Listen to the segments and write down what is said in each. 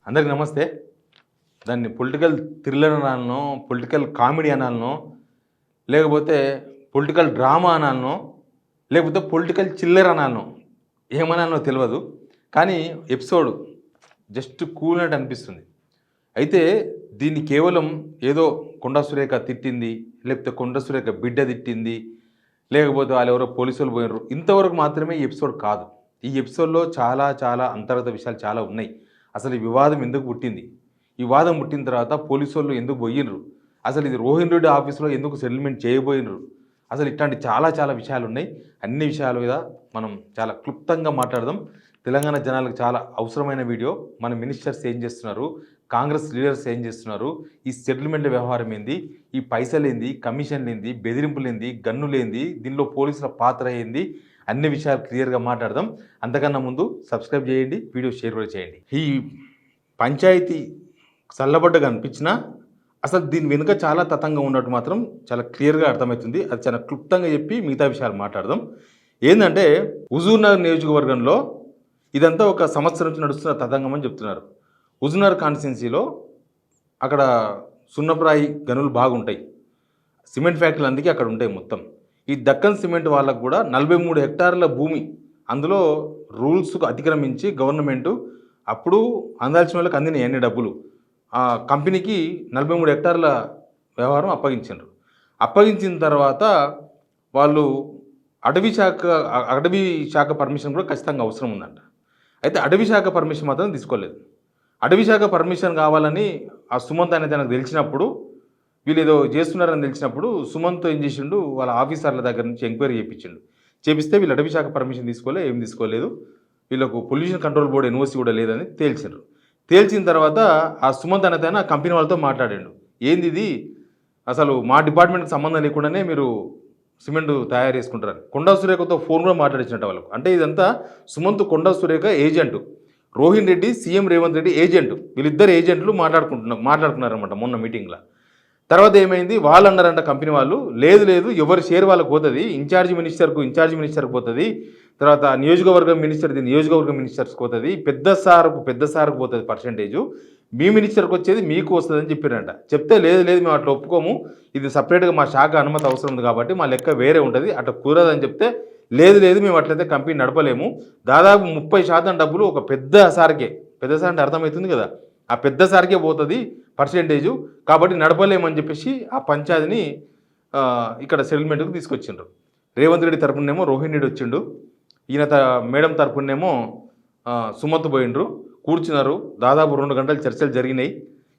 అందరికి నమస్తే. దాన్ని పొలిటికల్ థ్రిల్లర్ అనాలనో, పొలిటికల్ కామెడీ అనాలనో, లేకపోతే పొలిటికల్ డ్రామా అనాలనో, లేకపోతే పొలిటికల్ చిల్లర్ అనాలనో, ఏమనాలనో తెలియదు. కానీ ఎపిసోడ్ జస్ట్ కూల్ అన్నట్టు అనిపిస్తుంది. అయితే దీన్ని కేవలం ఏదో కొండా సురేఖ తిట్టింది, లేకపోతే కొండా సురేఖ బిడ్డ తిట్టింది, లేకపోతే వాళ్ళు ఎవరో పోలీసులు పోయినరు, ఇంతవరకు మాత్రమే ఈ ఎపిసోడ్ కాదు. ఈ ఎపిసోడ్లో చాలా చాలా అంతర్గత విషయాలు చాలా ఉన్నాయి. అసలు ఈ వివాదం ఎందుకు పుట్టింది, ఈ వివాదం పుట్టిన తర్వాత పోలీసు వాళ్ళు ఎందుకు పోయినరు, అసలు ఇది రోహిన్ రెడ్డి ఆఫీస్లో ఎందుకు సెటిల్మెంట్ చేయబోయినరు, అసలు ఇట్లాంటి చాలా చాలా విషయాలు ఉన్నాయి. అన్ని విషయాల మీద మనం చాలా క్లుప్తంగా మాట్లాడదాం. తెలంగాణ జనాలకు చాలా అవసరమైన వీడియో. మన మినిస్టర్స్ ఏం చేస్తున్నారు, కాంగ్రెస్ లీడర్స్ ఏం చేస్తున్నారు, ఈ సెటిల్మెంట్ వ్యవహారం ఏంది, ఈ పైసలు ఏంది, కమిషన్లు ఏంది, బెదిరింపులు ఏంది, గన్నులేంది, దీనిలో పోలీసుల పాత్ర ఏంది, అన్ని విషయాలు క్లియర్గా మాట్లాడదాం. అంతకన్నా ముందు సబ్స్క్రైబ్ చేయండి, వీడియో షేర్ కూడా చేయండి. ఈ పంచాయతీ చల్లబడ్డగా అనిపించినా అసలు దీని వెనుక చాలా తతంగా ఉన్నట్టు మాత్రం చాలా క్లియర్గా అర్థమవుతుంది. అది చాలా క్లుప్తంగా చెప్పి మిగతా విషయాలు మాట్లాడదాం. ఏంటంటే హుజూర్నగర్ నియోజకవర్గంలో ఇదంతా ఒక సంవత్సరం నుంచి నడుస్తున్న తతంగం అని చెప్తున్నారు. హుజూర్నగర్ కాన్స్టిట్యున్సీలో అక్కడ సున్నప్రాయి గనులు బాగుంటాయి, సిమెంట్ ఫ్యాక్టరీలు అందుకే అక్కడ ఉంటాయి మొత్తం. ఈ దక్కన్ సిమెంట్ వాళ్ళకు కూడా 43 హెక్టార్ల భూమి, అందులో రూల్స్కు అతిక్రమించి గవర్నమెంటు అప్పుడు అందాల్సిన వాళ్ళకి అందినాయి అన్ని డబ్బులు. ఆ కంపెనీకి 43 హెక్టార్ల వ్యవహారం అప్పగించారు. అప్పగించిన తర్వాత వాళ్ళు అటవీ శాఖ పర్మిషన్ కూడా ఖచ్చితంగా అవసరం ఉందంట. అయితే అటవీ శాఖ పర్మిషన్ మాత్రం తీసుకోలేదు. అటవీ శాఖ పర్మిషన్ కావాలని ఆ సుమంత్ అనేది తనకు తెలిసినప్పుడు, వీళ్ళు ఏదో చేస్తున్నారని తెలిసినప్పుడు సుమంత్ ఏం చేసిండు, వాళ్ళ ఆఫీసర్ల దగ్గర నుంచి ఎంక్వైరీ చేపిస్తే వీళ్ళు అటవీ శాఖ పర్మిషన్ ఏం తీసుకోలేదు, వీళ్ళకు పొల్యూషన్ కంట్రోల్ బోర్డు ఎన్ఓసి కూడా లేదని తేల్చారు. తేల్చిన తర్వాత ఆ సుమంత్ అనేది ఆ కంపెనీ వాళ్ళతో మాట్లాడాడు. ఏంది ఇది, అసలు మా డిపార్ట్మెంట్కి సంబంధం లేకుండానే మీరు సిమెంట్ తయారు చేసుకుంటారని కొండా సురేఖతో ఫోన్ కూడా మాట్లాడించినట్టు వాళ్ళకు. అంటే ఇదంతా Sumanth Konda Surekha agent, Rohin Reddy CM Revanth Reddy agent, వీళ్ళిద్దరు ఏజెంట్లు మాట్లాడుకున్నారన్నమాట మొన్న మీటింగ్లో. తర్వాత ఏమైంది, వాళ్ళు అన్నారంట కంపెనీ వాళ్ళు, లేదు ఎవరి షేర్ వాళ్ళకు పోతుంది, ఇన్ఛార్జ్ మినిస్టర్కి పోతుంది, తర్వాత నియోజకవర్గం మినిస్టర్స్కి పోతుంది, పెద్ద సార్కు పోతుంది పర్సెంటేజు, మీ మినిస్టర్కి వచ్చేది మీకు వస్తుందని చెప్పారంట. చెప్తే లేదు మేము అట్లా ఒప్పుకోము, ఇది సపరేట్గా మా శాఖ అనుమతి అవసరం ఉంది కాబట్టి మా లెక్క వేరే ఉంటుంది, అట్లా కుదరదని చెప్తే లేదు మేము అట్లయితే కంపెనీ నడపలేము, దాదాపు 30% డబ్బులు ఒక పెద్ద సార్కే, పెద్ద సార్ అంటే అర్థమవుతుంది కదా, ఆ పెద్ద సార్కే పోతుంది పర్సెంటేజు, కాబట్టి నడపలేమని చెప్పేసి ఆ పంచాయతీని ఇక్కడ సెటిల్మెంట్కి తీసుకొచ్చిండ్రు. రేవంత్ రెడ్డి తరపునేమో రోహిన్ రెడ్డి వచ్చిండు, ఈయన మేడం తరపునేమో సుమంత్ పోయిండ్రు, కూర్చున్నారు. దాదాపు 2 గంటలు చర్చలు జరిగినాయి.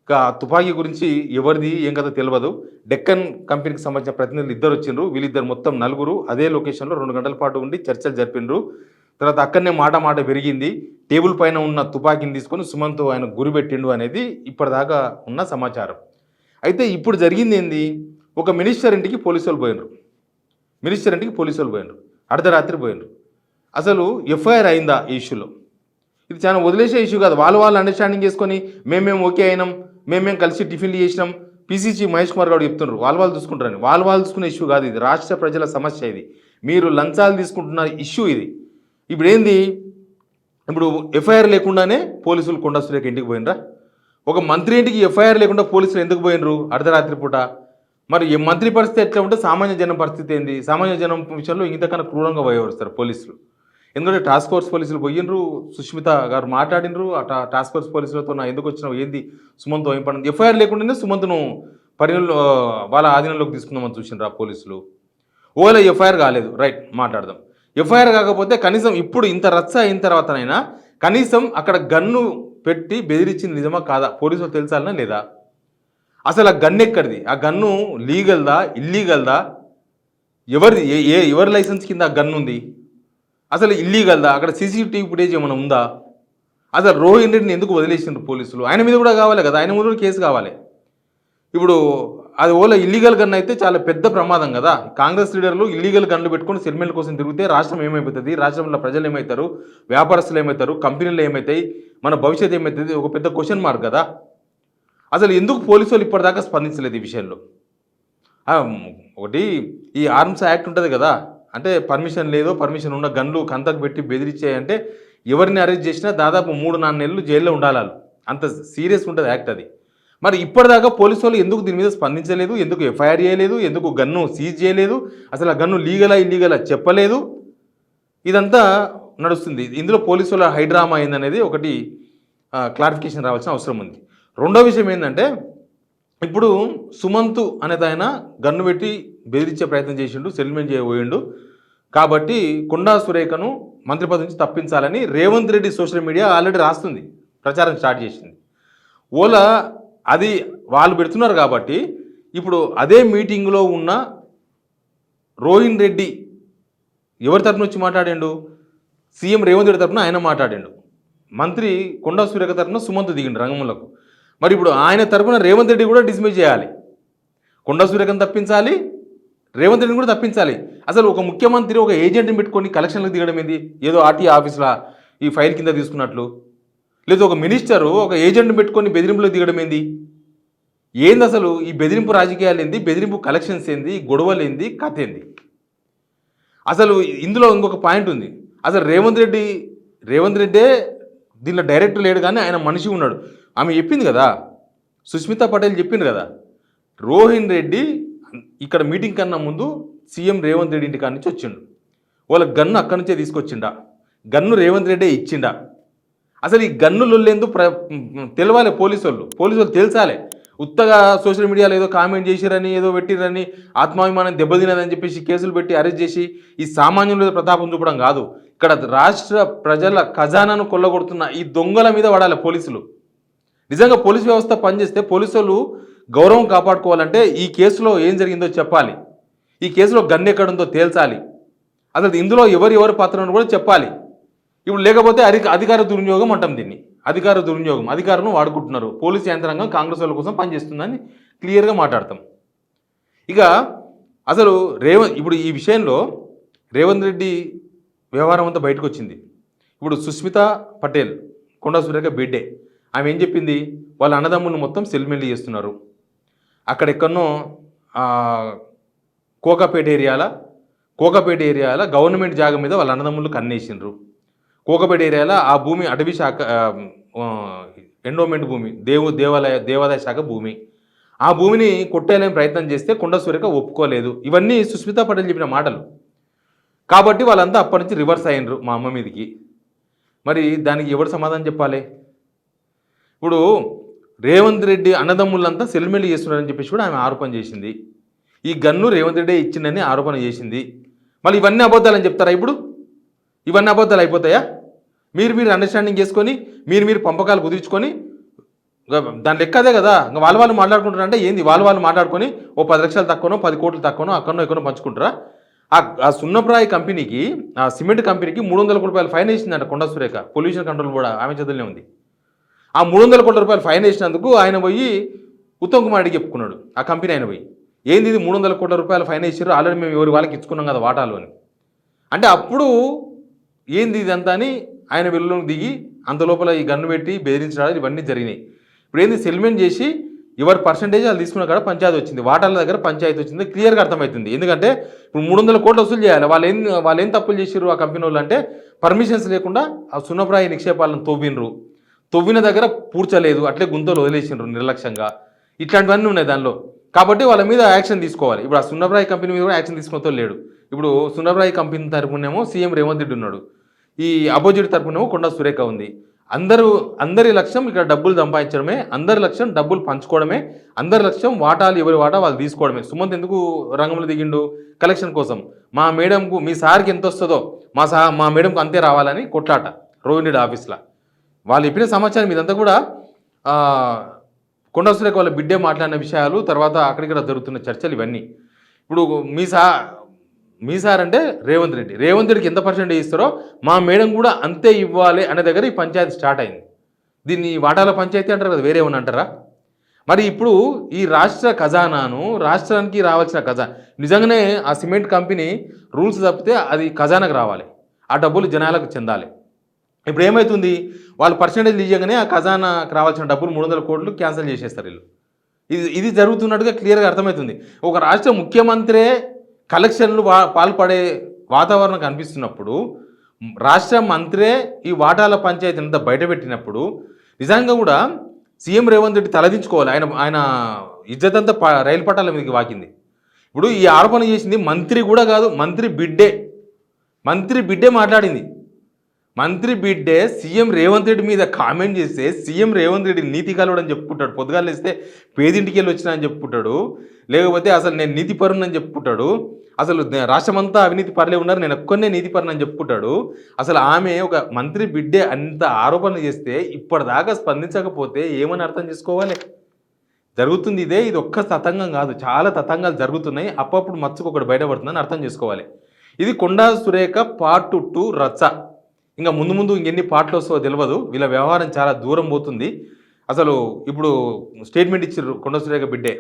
ఇక తుపాకీ గురించి ఎవరిది ఏం కదా తెలియదు. డెక్కన్ కంపెనీకి సంబంధించిన ప్రతినిధులు ఇద్దరు వచ్చిండ్రు, వీళ్ళిద్దరు మొత్తం 4 అదే లొకేషన్లో 2 గంటల పాటు ఉండి చర్చలు జరిపిండ్రు. తర్వాత అక్కడనే మాట పెరిగింది. టేబుల్ పైన ఉన్న తుపాకీని తీసుకొని సుమంత్ ఆయన గురిపెట్టిండు అనేది ఇప్పటిదాకా ఉన్న సమాచారం. అయితే ఇప్పుడు జరిగింది ఏంది, ఒక మినిస్టర్ ఇంటికి పోలీసులు పోయినరు, అర్ధరాత్రి పోయినరు. అసలు ఎఫ్ఐఆర్ అయిందా ఈ ఇష్యూలో? ఇది చాలా వదిలేసే ఇష్యూ కాదు. వాళ్ళు అండర్స్టాండింగ్ చేసుకొని మేము ఓకే అయినాం, మేము కలిసి టిఫిన్లు చేసినాం, పిసిసి మహేష్ కుమార్ గారు చెప్తున్నారు వాళ్ళు చూసుకుంటారని. వాళ్ళు చూసుకునే ఇష్యూ కాదు ఇది, రాష్ట్ర ప్రజల సమస్య ఇది, మీరు లంచాలు తీసుకుంటున్న ఇష్యూ ఇది. ఇప్పుడు ఏంది, ఇప్పుడు ఎఫ్ఐఆర్ లేకుండానే పోలీసులు కొండా సురేఖ ఇంటికి పోయినరా? ఒక మంత్రి ఇంటికి ఎఫ్ఐఆర్ లేకుండా పోలీసులు ఎందుకు పోయినరు అర్ధరాత్రి పూట? మరి ఈ మంత్రి పరిస్థితి ఎట్లా ఉంటే సామాన్య జనం పరిస్థితి ఏంది? సామాన్య జనం విషయంలో ఇంతకన్నా క్రూరంగా వ్యవహరిస్తారు పోలీసులు. ఎందుకంటే టాస్క్ ఫోర్స్ పోలీసులు పోయినరు, సుష్మిత గారు మాట్లాడినరు, ఆ టాస్క్ ఫోర్స్ పోలీసులతో ఎందుకు వచ్చినావు, ఏంది సుమంత్ ఏం పడింది, ఎఫ్ఐఆర్ లేకుండానే సుమంత్ను వాళ్ళ ఆధీనంలోకి తీసుకుందామని చూసినారు ఆ పోలీసులు. ఓలా ఎఫ్ఐఆర్ కాలేదు, రైట్ మాట్లాడదాం. ఎఫ్ఐఆర్ కాకపోతే కనీసం ఇప్పుడు ఇంత రచ్చ అయిన తర్వాతనైనా కనీసం అక్కడ గన్ను పెట్టి బెదిరించింది నిజమా కాదా పోలీసులు తెలుసాలనా లేదా? అసలు ఆ గన్ను ఎక్కడిది, ఆ గన్ను లీగల్దా ఇల్లీగల్దా, ఎవరి లైసెన్స్ కింద ఆ గన్ను ఉంది, అసలు ఇల్లీగల్దా, అక్కడ సీసీటీవీ ఫుటేజ్ ఏమైనా ఉందా, అసలు రోహిన్ రెడ్డిని ఎందుకు వదిలేసిండ్రు పోలీసులు? ఆయన మీద కూడా కావాలి కదా, ఆయన మీద కేసు కావాలి. ఇప్పుడు అది ఓలా ఇల్లీగల్ గన్ అయితే చాలా పెద్ద ప్రమాదం కదా. కాంగ్రెస్ లీడర్లు ఇల్లీగల్ గన్లు పెట్టుకొని సెటిల్మెంట్ కోసం తిరిగితే రాష్ట్రం ఏమైపోతుంది, రాష్ట్రంలో ప్రజలు ఏమవుతారు, వ్యాపారస్తులు ఏమవుతారు, కంపెనీలు ఏమవుతాయి, మన భవిష్యత్తు ఏమవుతుంది, ఒక పెద్ద క్వశ్చన్ మార్క్ కదా. అసలు ఎందుకు పోలీసు వాళ్ళు ఇప్పటిదాకా స్పందించలేదు ఈ విషయంలో? ఒకటి ఈ ఆర్మ్స్ యాక్ట్ ఉంటుంది కదా, అంటే పర్మిషన్ లేదో పర్మిషన్ ఉన్న గన్లు కంతకు పెట్టి బెదిరించాయంటే ఎవరిని అరెస్ట్ చేసినా దాదాపు 3-4 నెలలు జైల్లో ఉండాలి. అంత సీరియస్ ఉంటుంది యాక్ట్ అది. మరి ఇప్పటిదాకా పోలీసు వాళ్ళు ఎందుకు దీని మీద స్పందించలేదు, ఎందుకు ఎఫ్ఐఆర్ చేయలేదు, ఎందుకు గన్ను సీజ్ చేయలేదు, అసలు ఆ గన్ను లీగలా ఇల్లీగలా చెప్పలేదు, ఇదంతా నడుస్తుంది. ఇందులో పోలీసు వాళ్ళ హైడ్రామా అయిందనేది ఒకటి క్లారిఫికేషన్ రావాల్సిన అవసరం ఉంది. రెండో విషయం ఏంటంటే, ఇప్పుడు సుమంత్ అనేది ఆయన గన్ను పెట్టి బెదిరించే ప్రయత్నం చేసిండు, సెటిల్మెంట్ చేయబోయిండు కాబట్టి కొండా సురేఖను మంత్రి పదవి నుంచి తప్పించాలని Revanth Reddy social media already రాస్తుంది, ప్రచారం స్టార్ట్ చేసింది. ఓలా అది వాళ్ళు పెడుతున్నారు కాబట్టి ఇప్పుడు అదే మీటింగ్లో ఉన్న రోహిన్ రెడ్డి ఎవరి తరఫున వచ్చి మాట్లాడిండు, సీఎం రేవంత్ రెడ్డి తరఫున ఆయన మాట్లాడిండు, మంత్రి కొండా సురేఖ తరఫున సుమంత్ దిగిండు రంగంలోకి. మరి ఇప్పుడు ఆయన తరఫున రేవంత్ రెడ్డి కూడా డిస్మిస్ చేయాలి, కొండా సురేఖను తప్పించాలి, రేవంత్ రెడ్డిని కూడా తప్పించాలి. అసలు ఒక ముఖ్యమంత్రి ఒక ఏజెంట్ని పెట్టుకొని కలెక్షన్లకు దిగడం ఏంది, ఏదో ఆర్టీ ఆఫీసులో ఈ ఫైల్ కింద తీసుకున్నట్లు, లేదా ఒక మినిస్టరు ఒక ఏజెంట్ని పెట్టుకొని బెదిరింపులో దిగడం ఏంది అసలు ఈ బెదిరింపు రాజకీయాలు ఏంది, బెదిరింపు కలెక్షన్స్ ఏంది, గొడవలు ఏంది, కథ ఏంది? అసలు ఇందులో ఇంకొక పాయింట్ ఉంది. అసలు రేవంత్ రెడ్డే దీనిలో డైరెక్టర్ లేడు కానీ ఆయన మనిషి ఉన్నాడు. ఆమె చెప్పింది కదా, సుస్మితా పటేల్ చెప్పింది కదా, రోహిన్ రెడ్డి ఇక్కడ మీటింగ్ కన్నా ముందు సీఎం రేవంత్ రెడ్డి ఇంటి కాడి నుంచి వచ్చిండు, వాళ్ళ గన్ను అక్కడి నుంచే తీసుకొచ్చిండా, గన్ను రేవంత్ రెడ్డే ఇచ్చిండా. అసలు ఈ గన్నులు తెలవాలి, పోలీసు వాళ్ళు తెలుసాలి. ఉత్తగా సోషల్ మీడియాలో ఏదో కామెంట్ చేసిరని, ఏదో పెట్టిరని, ఆత్మాభిమానం దెబ్బతినదని చెప్పేసి కేసులు పెట్టి అరెస్ట్ చేసి ఈ సామాన్యుల ప్రతాపం చూపడం కాదు. ఇక్కడ రాష్ట్ర ప్రజల ఖజానాను కొల్లగొడుతున్న ఈ దొంగల మీద పడాలి పోలీసులు. నిజంగా పోలీసు వ్యవస్థ పనిచేస్తే పోలీసులు గౌరవం కాపాడుకోవాలంటే ఈ కేసులో ఏం జరిగిందో చెప్పాలి, ఈ కేసులో గన్ను ఎక్కడుందో తేల్చాలి, అసలు ఇందులో ఎవరి పాత్ర కూడా చెప్పాలి. ఇప్పుడు లేకపోతే అధికార దుర్వినియోగం అంటాం దీన్ని, అధికార దుర్వినియోగం, అధికారులను వాడుకుంటున్నారు, పోలీసు యంత్రాంగం కాంగ్రెస్ వాళ్ళ కోసం పనిచేస్తుందని క్లియర్గా మాట్లాడతాం. ఇక అసలు ఇప్పుడు ఈ విషయంలో రేవంత్ రెడ్డి వ్యవహారం అంతా బయటకు వచ్చింది. ఇప్పుడు సుస్మితా పటేల్ కొండా సురేఖ బిడ్డే, ఆమె ఏం చెప్పింది, వాళ్ళ అన్నదమ్ములను మొత్తం సెల్మెంట్ చేస్తున్నారు, అక్కడెక్కడనో కోకాపేట ఏరియాల గవర్నమెంట్ జాగ మీద వాళ్ళ అన్నదమ్ములు కన్నేసిండ్రు. కోకాపేట ఏరియాలో ఆ భూమి అటవీ శాఖ ఎండోమెంట్ భూమి, దేవాదాయ శాఖ భూమి, ఆ భూమిని కొట్టేయాలని ప్రయత్నం చేస్తే కొండా సురేఖ ఒప్పుకోలేదు. ఇవన్నీ సుస్మితా పటేల్ చెప్పిన మాటలు కాబట్టి వాళ్ళంతా అప్పటి నుంచి రివర్స్ అయినరు మా అమ్మ మీదకి. మరి దానికి ఎవరు సమాధానం చెప్పాలి? ఇప్పుడు రేవంత్ రెడ్డి అన్నదమ్ములంతా సెల్మెంట్ చేస్తున్నారని చెప్పేసి కూడా ఆమె ఆరోపణ చేసింది, ఈ గన్ను రేవంత్ రెడ్డి ఇచ్చిందని ఆరోపణ చేసింది. మళ్ళీ ఇవన్నీ అబద్ధాలని చెప్తారా? ఇప్పుడు ఇవన్నీ అబద్ధాలు అయిపోతాయా? మీరు అండర్స్టాండింగ్ చేసుకొని మీరు పంపకాలు కుదుర్చుకొని దాని లెక్క అదే కదా. ఇంకా వాళ్ళు మాట్లాడుకుంటారంటే ఏంది, వాళ్ళు మాట్లాడుకొని ఓ 10 లక్షలు తక్కువనో 10 కోట్లు తక్కువనో అక్కడనో ఎక్కడో పంచుకుంటారా? ఆ సున్నప్రాయ కంపెనీకి, ఆ సిమెంట్ కంపెనీకి 300 కోట్ల రూపాయలు fine వేసిందంట Konda Surekha. Pollution control కూడా ఆమె చేతుల్లోనే ఉంది. ఆ 300 కోట్ల రూపాయలు ఫైన్ వేసినందుకు ఆయన పోయి ఉత్తమ్ కుమార్ రెడ్డికి చెప్పుకున్నాడు, ఆ కంపెనీ ఆయన పోయి, ఏంది ఇది 300 కోట్ల రూపాయలు ఫైన్ వేసారు, ఆల్రెడీ మేము ఎవరి వాళ్ళకి ఇచ్చుకున్నాం కదా వాటాలు అని. అంటే అప్పుడు ఏంది ఇదంతా అని ఆయన వెల్లులోకి దిగి అంతలోపల ఈ గన్ను పెట్టి బెదిరించడాలు ఇవన్నీ జరిగినాయి. ఇప్పుడు ఏంది, సెటిల్మెంట్ చేసి ఎవరి పర్సంటేజ్ వాళ్ళు తీసుకున్న కాడ పంచాయతీ వచ్చింది, వాటాల దగ్గర పంచాయతీ వచ్చింది, క్లియర్గా అర్థమవుతుంది. ఎందుకంటే ఇప్పుడు 300 కోట్లు వసూలు చేయాలి. వాళ్ళు ఏం తప్పులు చేసారు ఆ కంపెనీ వాళ్ళు అంటే, పర్మిషన్స్ లేకుండా ఆ సున్నప్రాయ నిక్షేపాలను తవ్విన దగ్గర పూడ్చలేదు, అట్లే గుంతలు వదిలేసిండ్రు నిర్లక్ష్యంగా, ఇట్లాంటివన్నీ ఉన్నాయి దానిలో. కాబట్టి వాళ్ళ మీద యాక్షన్ తీసుకోవాలి. ఇప్పుడు ఆ సున్నప్రాయ కంపెనీ మీద కూడా యాక్షన్ తీసుకున్నతో లేడు. ఇప్పుడు సున్నప్రాయ కంపెనీ తరపునేమో సీఎం రేవంత్ రెడ్డి ఉన్నాడు, ఈ అపోజిట్ తరపునేమో కొండా సురేఖ ఉంది. అందరి లక్ష్యం ఇక్కడ డబ్బులు సంపాదించడమే, అందరి లక్ష్యం డబ్బులు పంచుకోవడమే, అందరి లక్ష్యం వాటాలు ఎవరి వాటా వాళ్ళు తీసుకోవడమే. సుమంత్ ఎందుకు రంగంలో దిగిండు? కలెక్షన్ కోసం. మా మేడంకు, మీ సార్కి ఎంత వస్తుందో మా మేడంకు అంతే రావాలని కొట్లాట రోహిన్ రెడ్డి ఆఫీస్లో. వాళ్ళు చెప్పిన సమాచారం ఇదంతా కూడా కొండా సురేఖ వాళ్ళ బిడ్డే మాట్లాడిన విషయాలు, తర్వాత అక్కడిక్కడ జరుగుతున్న చర్చలు ఇవన్నీ. ఇప్పుడు మీ సార్ అంటే రేవంత్ రెడ్డికి ఎంత పర్సెంటేజ్ ఇస్తారో మా మేడం కూడా అంతే ఇవ్వాలి అనే దగ్గర ఈ పంచాయతీ స్టార్ట్ అయింది. దీన్ని వాటాల పంచాయతీ అంటారు కదా, వేరే ఏమన్నా అంటారా? మరి ఇప్పుడు ఈ రాష్ట్ర ఖజానాను, రాష్ట్రానికి రావాల్సిన ఖజానా, నిజంగానే ఆ సిమెంట్ కంపెనీ రూల్స్ తప్పితే అది ఖజానాకు రావాలి, ఆ డబ్బులు జనాలకు చెందాలి. ఇప్పుడు ఏమవుతుంది, వాళ్ళు పర్సెంటేజ్ ఇవ్వగానే ఆ ఖజానాకు రావాల్సిన డబ్బులు 300 కోట్లు క్యాన్సిల్ చేసేస్తారు వీళ్ళు. ఇది జరుగుతున్నట్టుగా క్లియర్గా అర్థమవుతుంది. ఒక రాష్ట్ర ముఖ్యమంత్రే కలెక్షన్లు పాల్పడే వాతావరణం కనిపిస్తున్నప్పుడు, రాష్ట్ర మంత్రే ఈ వాటాల పంచాయతీ అంతా బయటపెట్టినప్పుడు, నిజంగా కూడా సీఎం రేవంత్ రెడ్డి తలదించుకోవాలి. ఆయన ఆయన ఇజ్జత్ అంతా రైలు పట్టాల మీదకి వాకింది. ఇప్పుడు ఈ ఆరోపణ చేసింది మంత్రి కూడా కాదు, మంత్రి బిడ్డే మాట్లాడింది. మంత్రి బిడ్డే సీఎం రేవంత్ రెడ్డి మీద కామెంట్ చేస్తే సీఎం రేవంత్ రెడ్డి నీతి కలవడం చెప్పుకుంటాడు. పొద్దుగాలు వేస్తే పేదింటికి వెళ్ళి వచ్చినా అని చెప్పుకుంటాడు, లేకపోతే అసలు నేను నీతి పరునని చెప్పుకుంటాడు, అసలు రాష్ట్రమంతా అవినీతి పరులే ఉన్నారు, నేను ఒక్కనే నీతి పరుని అని చెప్పుకుంటాడు. అసలు ఆమె ఒక మంత్రి బిడ్డే అంత ఆరోపణలు చేస్తే ఇప్పటిదాకా స్పందించకపోతే ఏమని అర్థం చేసుకోవాలి? జరుగుతుంది ఇది ఒక్క తతంగం కాదు, చాలా తతంగాలు జరుగుతున్నాయి. అప్పుడప్పుడు మచ్చుకు ఒకటి బయటపడుతుందని అర్థం చేసుకోవాలి. ఇది కొండా సురేఖ పార్ట్ 2 రచ్చ. ఇంకా ముందు ఇంకెన్ని పాటలు వస్తావో తెలియదు. వీళ్ళ వ్యవహారం చాలా దూరం పోతుంది. అసలు ఇప్పుడు స్టేట్మెంట్ ఇచ్చారు కొండా సురేఖ బిడ్డే.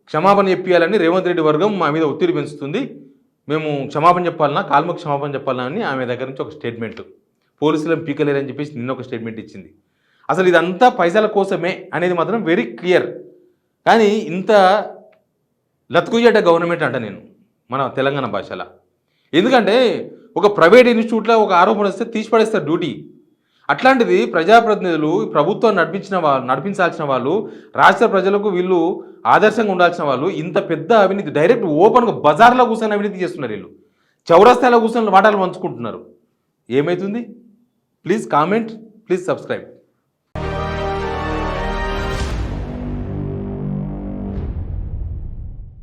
క్షమాపణ చెప్పాలని రేవంత్ రెడ్డి వర్గం మా మీద ఒత్తిడి పెంచుతుంది, మేము క్షమాపణ చెప్పాలన్నా, కాల్మకు క్షమాపణ చెప్పాలన్నా అని ఆమె దగ్గర నుంచి ఒక స్టేట్మెంట్. పోలీసులను పీకలేరని చెప్పేసి నిన్న ఒక స్టేట్మెంట్ ఇచ్చింది. అసలు ఇదంతా పైసల కోసమే అనేది మాత్రం వెరీ క్లియర్. కానీ ఇంత లత్కుయ్యట గవర్నమెంట్ అంట నేను మన తెలంగాణ భాషలో. ఎందుకంటే ఒక ప్రైవేట్ ఇన్స్టిట్యూట్లో ఒక ఆరోపణ వస్తే తీసిపడేస్తారు డ్యూటీ. అట్లాంటిది ప్రజాప్రతినిధులు ప్రభుత్వాన్ని నడిపించాల్సిన వాళ్ళు, రాష్ట్ర ప్రజలకు వీళ్ళు ఆదర్శంగా ఉండాల్సిన వాళ్ళు ఇంత పెద్ద అవినీతి డైరెక్ట్ ఓపెన్గా బజార్లో కూర్చొని అవినీతి చేస్తున్నారు. వీళ్ళు చౌరస్తాలో కూర్చొని వాటాలు పంచుకుంటున్నారు. ఏమవుతుంది? Please comment, please subscribe.